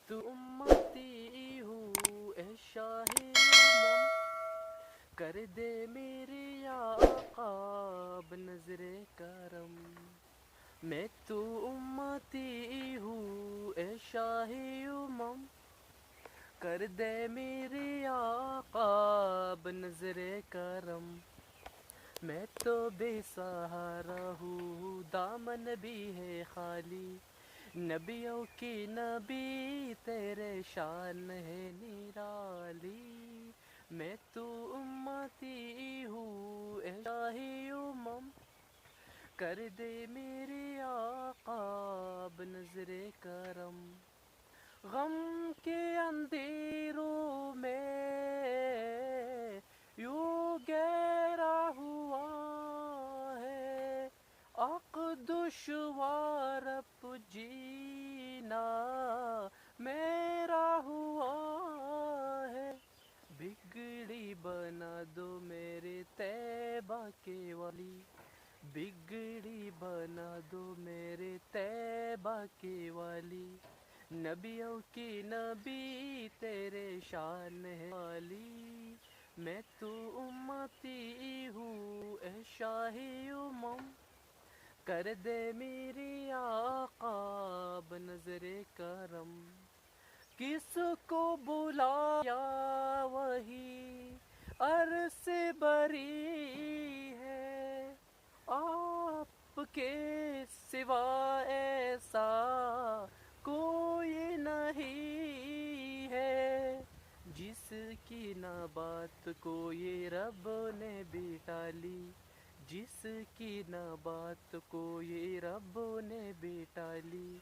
تو امتی ہوں اے شاہ امم، کر دے میری آقا بنظر کرم. میں تو امتی ہوں اے شاہ امم، کر دے میری آقا بنظر کرم. میں تو بے سہارا ہوں دامن بھی ہے خالی، نبیوں کی نبی تیرے شان ہے نرالی. میں تو امتی ہوں اے شاہ امم، کر دے میری آقا بنظر کرم. غم کے اندھیروں میں یوں گہرا ہوا ہے، عقد دشوار اب جینا میرا ہوا ہے. بگڑی بنا دو میرے طیبہ کے والی، بگڑی بنا دو میرے طیبہ کے والی. نبیوں کی نبی تیرے شان ہے عالی. میں تو امتی ہوں اے شاہ امم، کر دے میری آقا بنظر کرم. کس کو بلایا وہی عرش بری ہے، آپ کے سوا ایسا کوئی نہیں ہے. جس کی نہ بات کو یہ رب نے بھی ٹالی، جس کی نہ بات کو یہ رب نے بھی ٹالی.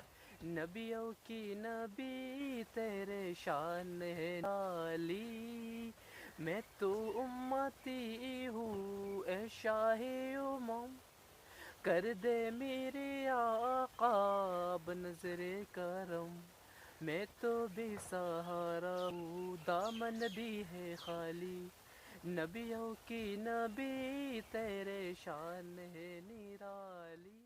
نبیوں کی نبی تیرے شان ہے عالی. میں تو امتی ہوں اے شاہ امم، کر دے میرے آقا بنظر کرم. میں تو بے سہارا ہوں دامن بھی ہے خالی، نبیوں کی نبی تیرے شان ہے نرالی.